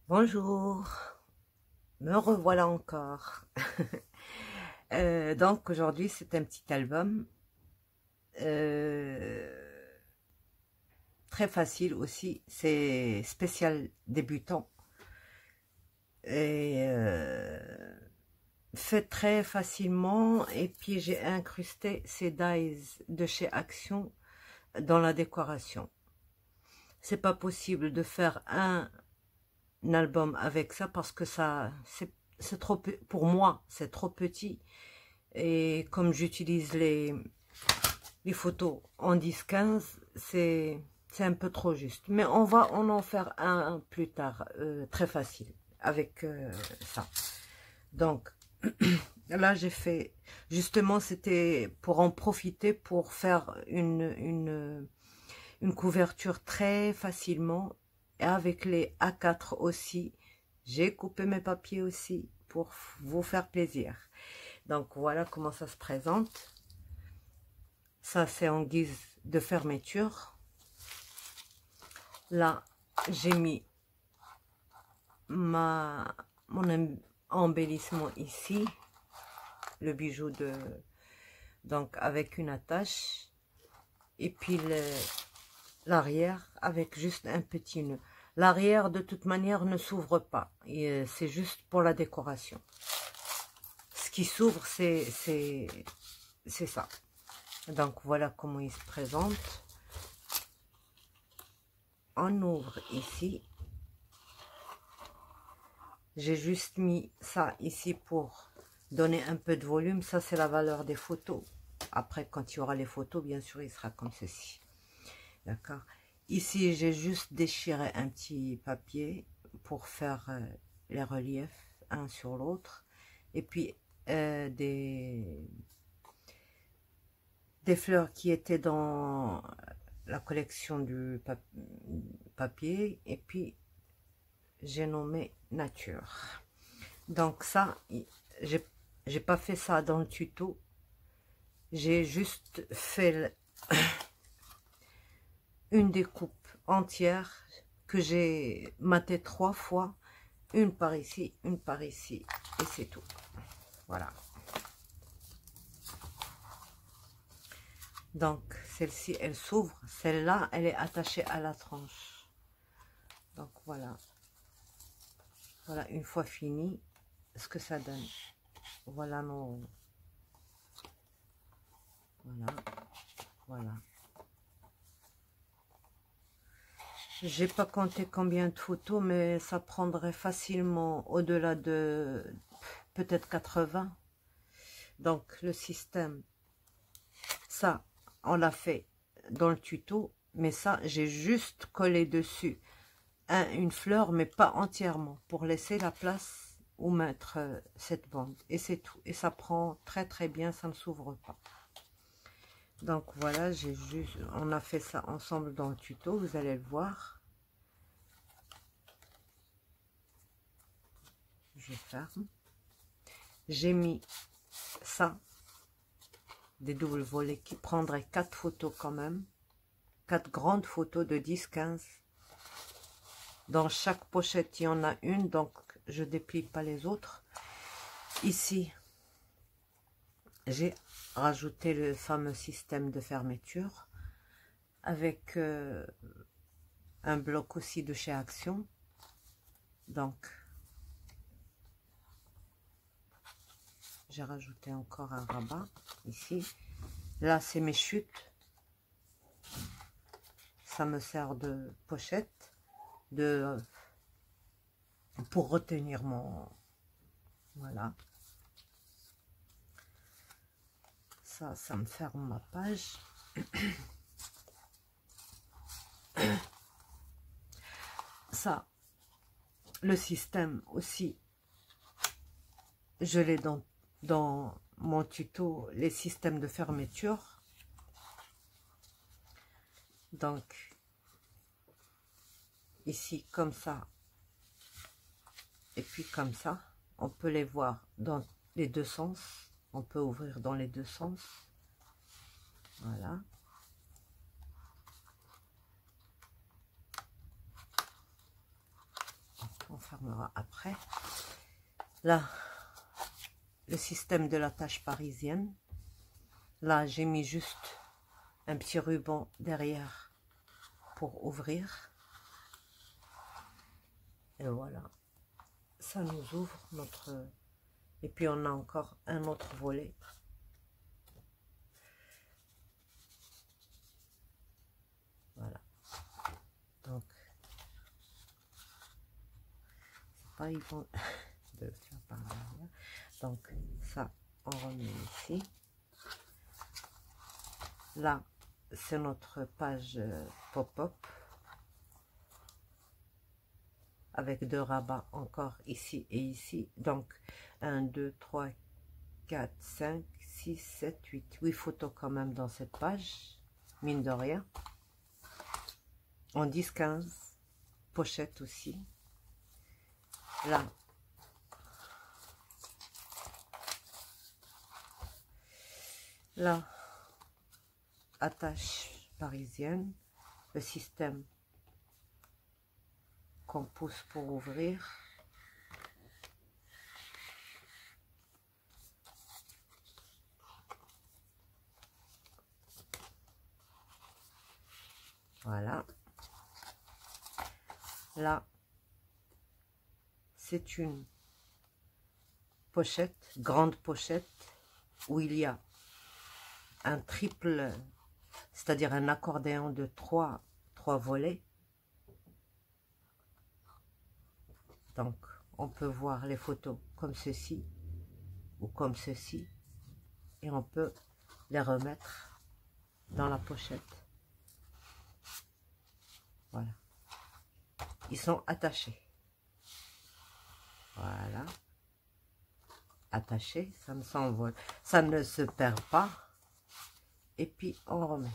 Bonjour, me revoilà encore. Donc aujourd'hui c'est un petit album très facile aussi, c'est spécial débutant et fait très facilement. Et puis j'ai incrusté ces dies de chez Action dans la décoration. C'est pas possible de faire un album avec ça parce que ça c'est trop, pour moi c'est trop petit, et comme j'utilise les photos en 10-15, c'est un peu trop juste, mais on va en faire un plus tard, très facile avec ça. Donc là j'ai fait, justement c'était pour en profiter pour faire une couverture très facilement. Et avec les A4 aussi, j'ai coupé mes papiers aussi pour vous faire plaisir. Donc voilà comment ça se présente. Ça c'est en guise de fermeture. Là j'ai mis mon embellissement ici, le bijou de, donc avec une attache, et puis l'arrière avec juste un petit nœud. L'arrière de toute manière ne s'ouvre pas, c'est juste pour la décoration. Ce qui s'ouvre c'est ça. Donc voilà comment il se présente. On ouvre ici. J'ai juste mis ça ici pour donner un peu de volume. Ça c'est la valeur des photos. Après quand il y aura les photos, bien sûr il sera comme ceci. D'accord. Ici j'ai juste déchiré un petit papier pour faire les reliefs un sur l'autre. Et puis des fleurs qui étaient dans la collection du papier, et puis j'ai nommé nature. Donc ça, j'ai pas fait ça dans le tuto, j'ai juste fait une découpe entière que j'ai maté 3 fois, une par ici, une par ici, et c'est tout. Voilà. Donc celle-ci elle s'ouvre, celle-là elle est attachée à la tranche. Donc voilà. Voilà, une fois fini, ce que ça donne. Voilà nos... Voilà. Voilà. J'ai pas compté combien de photos, mais ça prendrait facilement au-delà de peut-être 80. Donc le système, ça, on l'a fait dans le tuto, mais ça, j'ai juste collé dessus une fleur, mais pas entièrement, pour laisser la place où mettre cette bande. Et c'est tout. Et ça prend très très bien, ça ne s'ouvre pas. Donc voilà, on a fait ça ensemble dans le tuto, vous allez le voir. Je ferme. J'ai mis ça, des doubles volets qui prendraient 4 photos quand même. 4 grandes photos de 10-15. Dans chaque pochette, il y en a une, donc je déplie pas les autres. Ici, j'ai rajouté le fameux système de fermeture avec un bloc aussi de chez Action. Donc, j'ai rajouté encore un rabat ici. Là, c'est mes chutes. Ça me sert de pochette pour retenir mon... Voilà. Ça me ferme ma page. Ça, le système aussi, je l'ai dans mon tuto, les systèmes de fermeture. Donc, ici, comme ça, et puis comme ça, on peut les voir dans les deux sens. On peut ouvrir dans les deux sens. Voilà. On refermera après. Là, le système de l'attache parisienne. Là, j'ai mis juste un petit ruban derrière pour ouvrir. Et voilà. Ça nous ouvre notre... Et puis, on a encore un autre volet. Voilà. Donc, c'est pas évident de le faire par derrière. Donc, ça, on remet ici. Là, c'est notre page pop-up. Avec 2 rabats encore ici et ici. Donc, 1, 2, 3, 4, 5, 6, 7, 8 photos quand même dans cette page. Mine de rien. En 10, 15. Pochette aussi. Là. Là. Attache parisienne. Le système qu'on pousse pour ouvrir. Voilà. Là, c'est une pochette, grande pochette, où il y a un triple, c'est-à-dire un accordéon de 3 volets. Donc, on peut voir les photos comme ceci ou comme ceci. Et on peut les remettre dans la pochette. Voilà. Ils sont attachés. Voilà. Attachés, ça ne s'envole. Ça ne se perd pas. Et puis, on remet.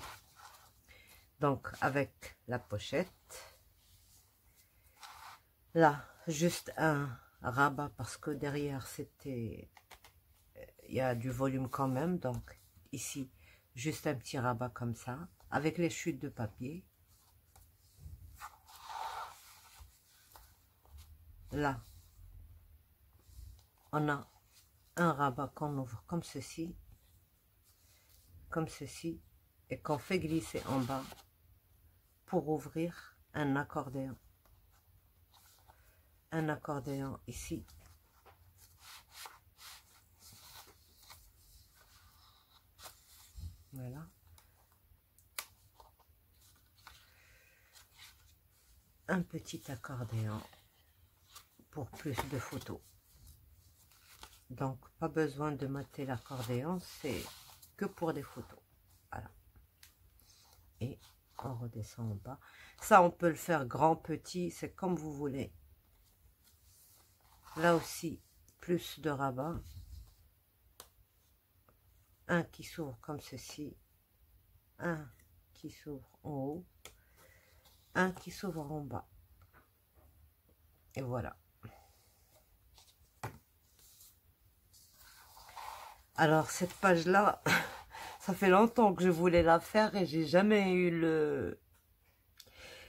Donc, avec la pochette. Là, juste un rabat parce que derrière, c'était... Il y a du volume quand même. Donc, ici, juste un petit rabat comme ça. Avec les chutes de papier. Là, on a un rabat qu'on ouvre comme ceci, et qu'on fait glisser en bas pour ouvrir un accordéon. Un accordéon ici. Voilà. Un petit accordéon pour plus de photos. Donc, pas besoin de mater l'accordéon, c'est que pour des photos. Voilà. Et on redescend en bas. Ça, on peut le faire grand, petit, c'est comme vous voulez. Là aussi, plus de rabats. Un qui s'ouvre comme ceci. Un qui s'ouvre en haut. Un qui s'ouvre en bas. Et voilà. Alors, cette page-là, ça fait longtemps que je voulais la faire et j'ai jamais eu le...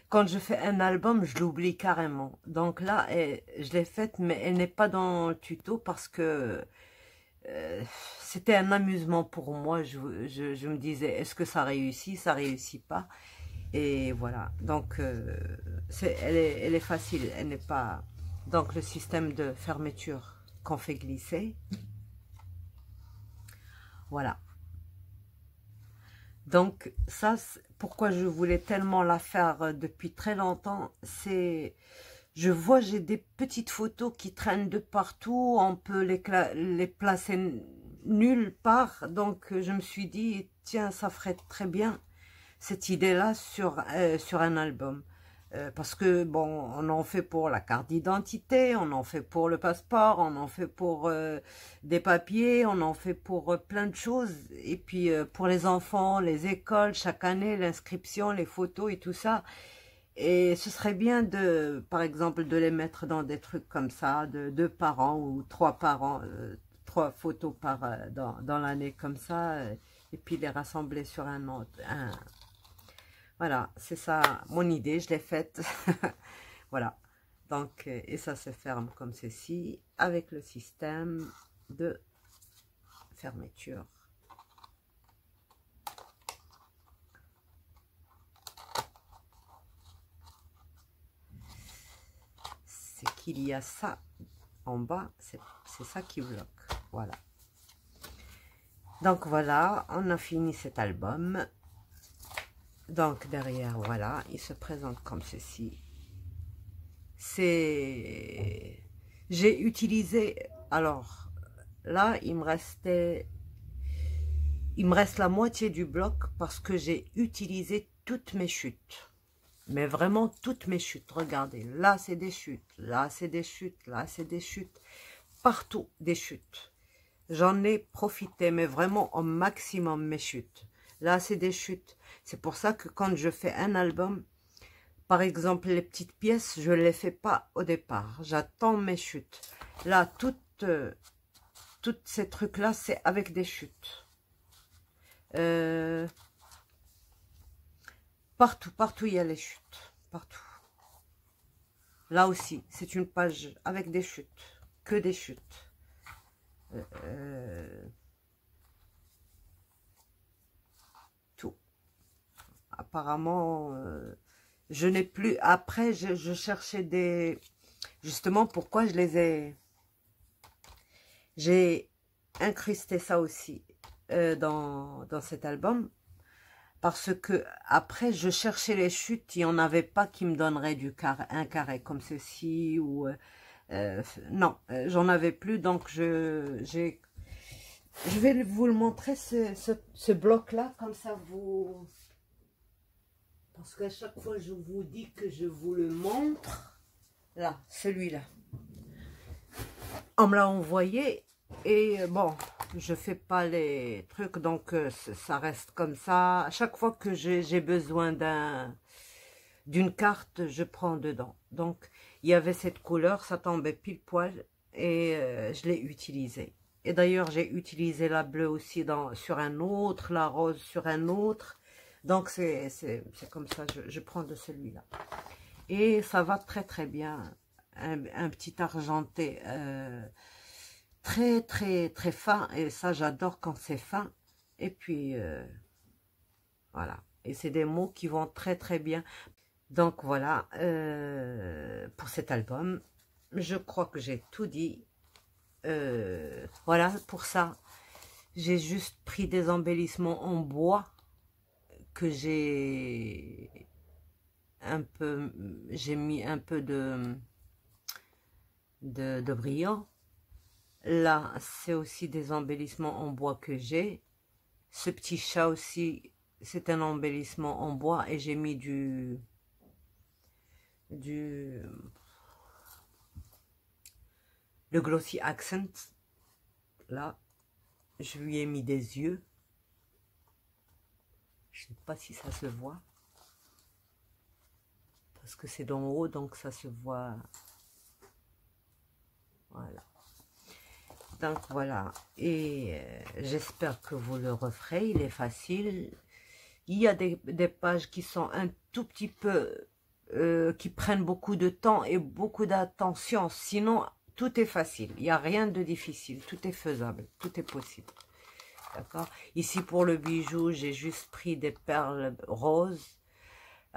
Quand je fais un album, je l'oublie carrément. Donc là, je l'ai faite, mais elle n'est pas dans le tuto parce que c'était un amusement pour moi. Je me disais, est-ce que ça réussit, ça réussit pas? Et voilà. Donc, elle est facile. Elle n'est pas... Donc, le système de fermeture qu'on fait glisser. Voilà. Donc, ça, pourquoi je voulais tellement la faire depuis très longtemps, c'est... Je vois, j'ai des petites photos qui traînent de partout, on peut les placer nulle part. Donc, je me suis dit, tiens, ça ferait très bien cette idée-là sur un album. Parce que, bon, on en fait pour la carte d'identité, on en fait pour le passeport, on en fait pour des papiers, on en fait pour plein de choses. Et puis, pour les enfants, les écoles, chaque année, l'inscription, les photos et tout ça. Et ce serait bien de, par exemple, de les mettre dans des trucs comme ça, de 2 par an ou 3 par an, 3 photos dans l'année comme ça, et puis les rassembler sur un autre. Voilà, c'est ça mon idée, je l'ai faite. Voilà. Donc, et ça se ferme comme ceci, avec le système de fermeture. C'est qu'il y a ça en bas, c'est ça qui bloque. Voilà. Donc voilà, on a fini cet album. Donc derrière, voilà, il se présente comme ceci. C'est... J'ai utilisé... Alors, là, il me reste la moitié du bloc parce que j'ai utilisé toutes mes chutes. Mais vraiment toutes mes chutes. Regardez, là, c'est des chutes. Là, c'est des chutes. Là, c'est des chutes. Partout, des chutes. J'en ai profité, mais vraiment au maximum mes chutes. Là, c'est des chutes. C'est pour ça que quand je fais un album, par exemple, les petites pièces, je ne les fais pas au départ. J'attends mes chutes. Là, toutes ces trucs-là, c'est avec des chutes. Partout, il y a les chutes. Partout. Là aussi, c'est une page avec des chutes. Que des chutes. Tout. Apparemment, je n'ai plus... Après, je cherchais des... Justement, pourquoi je les ai... J'ai incrusté ça aussi dans cet album. Parce que après, je cherchais les chutes, il n'y en avait pas qui me donneraient un carré comme ceci. Ou non, j'en avais plus. Donc, je vais vous le montrer, ce bloc-là. Comme ça, vous... Parce qu'à chaque fois, je vous dis que je vous le montre. Là, celui-là. On me l'a envoyé. Et bon, je fais pas les trucs, donc ça reste comme ça. À chaque fois que j'ai besoin d'une carte, je prends dedans. Donc, il y avait cette couleur, ça tombait pile poil et je l'ai utilisée. Et d'ailleurs, j'ai utilisé la bleue aussi sur un autre, la rose sur un autre. Donc, c'est comme ça, je prends de celui-là. Et ça va très très bien. Un petit argenté très très très fin, et ça j'adore quand c'est fin. Et puis voilà, et c'est des mots qui vont très très bien. Donc voilà, pour cet album je crois que j'ai tout dit. Voilà, pour ça j'ai juste pris des embellissements en bois que j'ai mis un peu de brillant. Là, c'est aussi des embellissements en bois que j'ai. Ce petit chat aussi, c'est un embellissement en bois et j'ai mis le Glossy Accent. Là, je lui ai mis des yeux. Je ne sais pas si ça se voit. Parce que c'est d'en haut, donc ça se voit. Voilà. Donc voilà, et j'espère que vous le referez, il est facile. Il y a des pages qui sont un tout petit peu, qui prennent beaucoup de temps et beaucoup d'attention. Sinon, tout est facile, il n'y a rien de difficile, tout est faisable, tout est possible. D'accord? Ici pour le bijou, j'ai juste pris des perles roses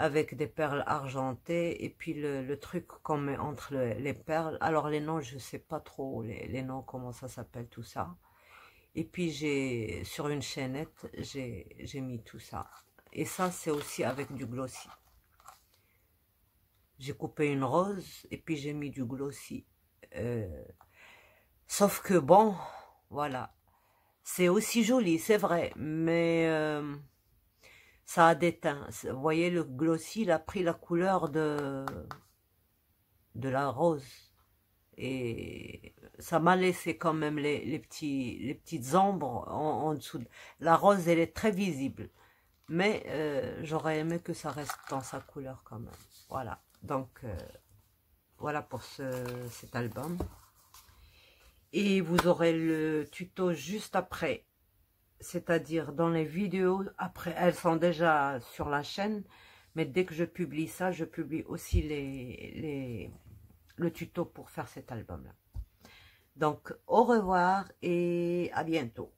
avec des perles argentées et puis le truc qu'on met entre les perles. Alors les noms, je ne sais pas trop les noms, comment ça s'appelle tout ça. Et puis sur une chaînette, j'ai mis tout ça. Et ça, c'est aussi avec du glossy. J'ai coupé une rose et puis j'ai mis du glossy. Sauf que bon, voilà. C'est aussi joli, c'est vrai, mais... ça a déteint. Vous voyez, le glossy, il a pris la couleur de la rose. Et ça m'a laissé quand même les petites ombres en dessous. La rose, elle est très visible. Mais j'aurais aimé que ça reste dans sa couleur quand même. Voilà. Donc, voilà pour cet album. Et vous aurez le tuto juste après. C'est-à-dire dans les vidéos, après, elles sont déjà sur la chaîne, mais dès que je publie ça, je publie aussi le tuto pour faire cet album-là. Donc, au revoir et à bientôt.